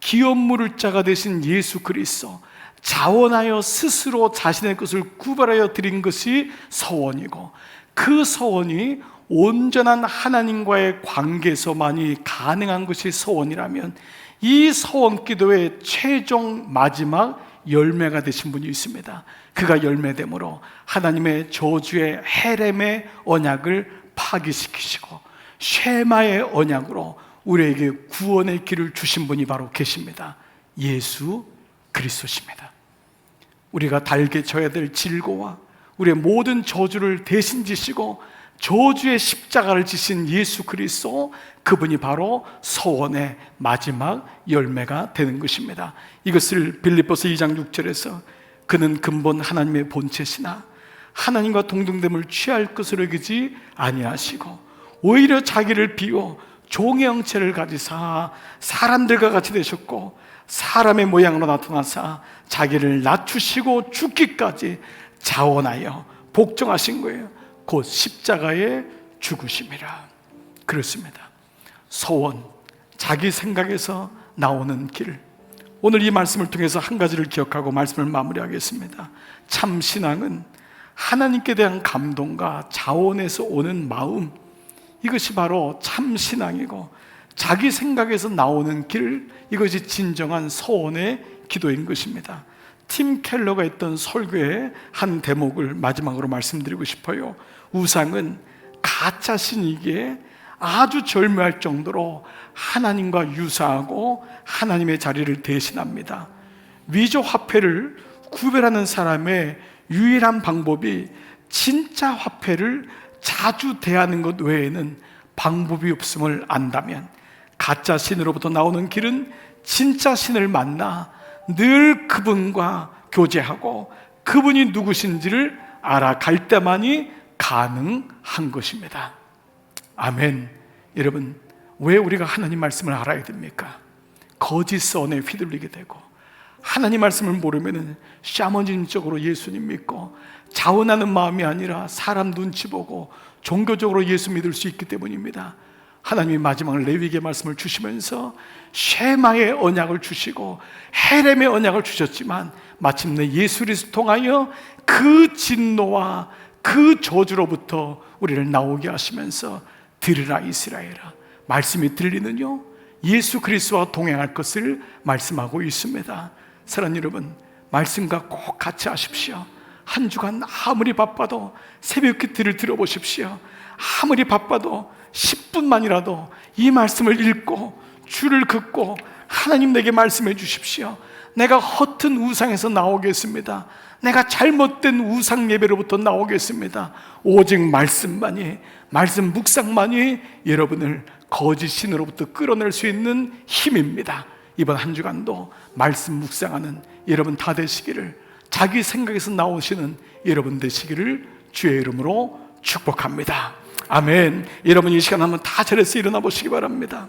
A: 기업물을 자가 되신 예수 그리스도, 자원하여 스스로 자신의 것을 구별하여 드린 것이 서원이고, 그 서원이 온전한 하나님과의 관계에서만이 가능한 것이 서원이라면 이 서원 기도의 최종 마지막 열매가 되신 분이 있습니다. 그가 열매됨으로 하나님의 저주의 헤렘의 언약을 파기시키시고 쉐마의 언약으로 우리에게 구원의 길을 주신 분이 바로 계십니다. 예수 그리스도십니다. 우리가 달게 져야 될 질고와 우리의 모든 저주를 대신 지시고 저주의 십자가를 지신 예수 그리스도, 그분이 바로 서원의 마지막 열매가 되는 것입니다. 이것을 빌립보서 2장 6절에서 그는 근본 하나님의 본체시나 하나님과 동등됨을 취할 것으로 여기지 아니하시고 오히려 자기를 비워 종의 형체를 가지사 사람들과 같이 되셨고 사람의 모양으로 나타나사 자기를 낮추시고 죽기까지 자원하여 복종하신 거예요. 곧 십자가에 죽으심이라. 그렇습니다. 서원, 자기 생각에서 나오는 길. 오늘 이 말씀을 통해서 한 가지를 기억하고 말씀을 마무리하겠습니다. 참 신앙은 하나님께 대한 감동과 자원에서 오는 마음, 이것이 바로 참 신앙이고 자기 생각에서 나오는 길, 이것이 진정한 서원의 기도인 것입니다. 팀 켈러가 했던 설교의 한 대목을 마지막으로 말씀드리고 싶어요. 우상은 가짜 신이기에 아주 절묘할 정도로 하나님과 유사하고 하나님의 자리를 대신합니다. 위조 화폐를 구별하는 사람의 유일한 방법이 진짜 화폐를 자주 대하는 것 외에는 방법이 없음을 안다면 가짜 신으로부터 나오는 길은 진짜 신을 만나 늘 그분과 교제하고 그분이 누구신지를 알아갈 때만이 가능한 것입니다. 아멘. 여러분, 왜 우리가 하나님 말씀을 알아야 됩니까? 거짓 선에 휘둘리게 되고 하나님 말씀을 모르면 샤머니즘적으로 예수님 믿고 자원하는 마음이 아니라 사람 눈치 보고 종교적으로 예수 믿을 수 있기 때문입니다. 하나님이 마지막 레위기의 말씀을 주시면서 쉐마의 언약을 주시고 헤렘의 언약을 주셨지만 마침내 예수 그리스도를 통하여 그 진노와 그 저주로부터 우리를 나오게 하시면서 들으라 이스라엘아, 말씀이 들리는요 예수 그리스도와 동행할 것을 말씀하고 있습니다. 사랑하는 여러분, 말씀과 꼭 같이 하십시오. 한 주간 아무리 바빠도 새벽 기도를 들어보십시오. 아무리 바빠도 10분만이라도 이 말씀을 읽고 줄을 긋고 하나님 내게 말씀해 주십시오. 내가 허튼 우상에서 나오겠습니다. 내가 잘못된 우상 예배로부터 나오겠습니다. 오직 말씀만이, 말씀 묵상만이 여러분을 거짓 신으로부터 끌어낼 수 있는 힘입니다. 이번 한 주간도 말씀 묵상하는 여러분 다 되시기를, 자기 생각에서 나오시는 여러분 되시기를 주의 이름으로 축복합니다. 아멘. 여러분 이 시간 한번 다 자리에서 일어나 보시기 바랍니다.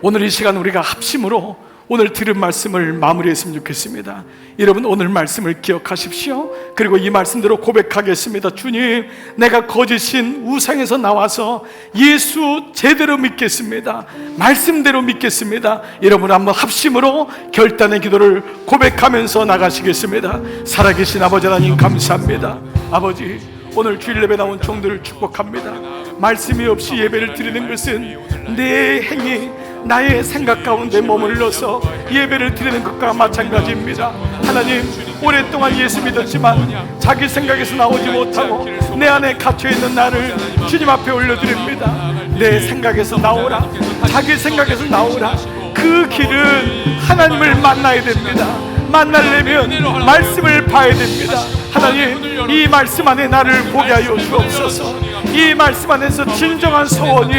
A: 오늘 이 시간 우리가 합심으로 오늘 들은 말씀을 마무리했으면 좋겠습니다. 여러분 오늘 말씀을 기억하십시오. 그리고 이 말씀대로 고백하겠습니다. 주님, 내가 거짓인 우상에서 나와서 예수 제대로 믿겠습니다. 말씀대로 믿겠습니다. 여러분 한번 합심으로 결단의 기도를 고백하면서 나가시겠습니다. 살아계신 아버지 하나님 감사합니다. 아버지, 오늘 주일 예배 나온 종들을 축복합니다. 말씀이 없이 예배를 드리는 것은 내 행위, 나의 생각 가운데 머물러서 예배를 드리는 것과 마찬가지입니다. 하나님, 오랫동안 예수 믿었지만 자기 생각에서 나오지 못하고 내 안에 갇혀있는 나를 주님 앞에 올려드립니다. 내 생각에서 나오라, 자기 생각에서 나오라. 그 길은 하나님을 만나야 됩니다. 만나려면 말씀을 봐야 됩니다. 하나님, 이 말씀 안에 나를 보게 하여 주옵소서. 이 말씀 안에서 진정한 소원이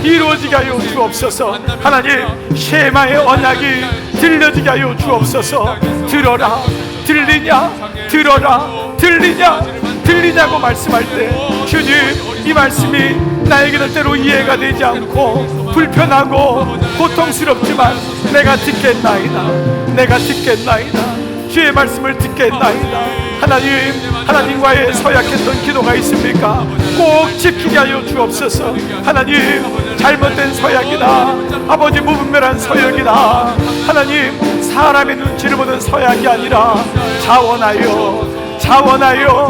A: 이루어지게 하여 주옵소서. 하나님, 쉐마의 언약이 들려지게 하여 주옵소서. 들어라, 들리냐? 들어라, 들리냐? 들리냐고 말씀할 때 주님, 이 말씀이 나에게는 때로 이해가 되지 않고 불편하고 고통스럽지만 내가 듣겠나이다. 내가 듣겠나이다. 주의 말씀을 듣겠나이다. 하나님, 하나님과의 서약했던 기도가 있습니까? 꼭 지키게 하여 주옵소서. 하나님, 잘못된 서약이다. 아버지, 무분별한 서약이다. 하나님, 사람의 눈치를 보는 서약이 아니라 자원하여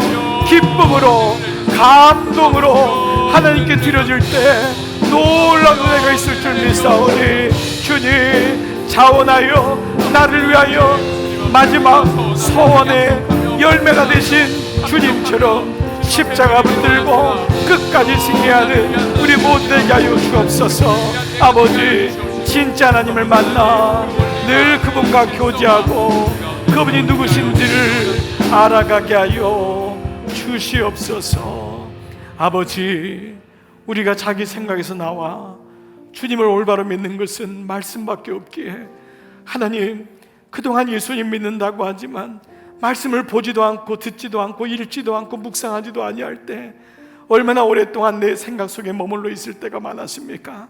A: 기쁨으로, 감동으로 하나님께 드려질 때 놀라운 은혜가 있을 줄 믿사오니 주님, 자원하여 나를 위하여 마지막 소원의 열매가 되신 주님처럼 십자가 붙들고 끝까지 승리하는 우리 모두 되게 하여 주옵소서. 아버지, 진짜 하나님을 만나 늘 그분과 교제하고 그분이 누구신지를 알아가게 하여 주시옵소서. 아버지, 우리가 자기 생각에서 나와 주님을 올바로 믿는 것은 말씀밖에 없기에 하나님, 그동안 예수님 믿는다고 하지만 말씀을 보지도 않고 듣지도 않고 읽지도 않고 묵상하지도 아니할 때 얼마나 오랫동안 내 생각 속에 머물러 있을 때가 많았습니까?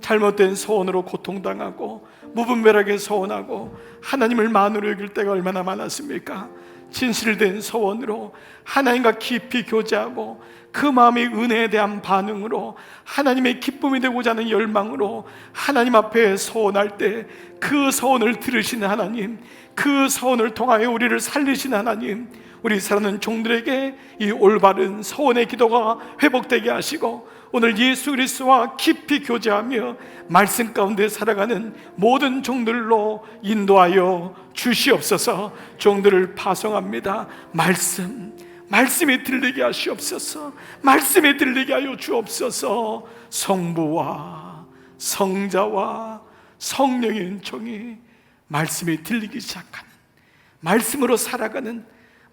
A: 잘못된 소원으로 고통당하고 무분별하게 소원하고 하나님을 만으로 여길 때가 얼마나 많았습니까? 진실된 소원으로 하나님과 깊이 교제하고 그 마음의 은혜에 대한 반응으로 하나님의 기쁨이 되고자 하는 열망으로 하나님 앞에 소원할 때 그 소원을 들으시는 하나님, 그 소원을 통하여 우리를 살리시는 하나님, 우리 사랑하는 종들에게 이 올바른 소원의 기도가 회복되게 하시고 오늘 예수 그리스도와 깊이 교제하며 말씀 가운데 살아가는 모든 종들로 인도하여 주시옵소서. 종들을 파송합니다. 말씀이 들리게 하시옵소서. 말씀이 들리게 하여 주옵소서. 성부와 성자와 성령의 은총이 말씀이 들리기 시작하는, 말씀으로 살아가는,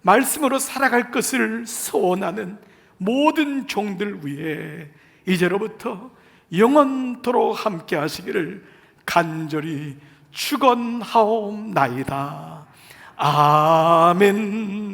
A: 말씀으로 살아갈 것을 소원하는 모든 종들 위해 이제로부터 영원토록 함께 하시기를 간절히 축원하옵나이다. 아멘.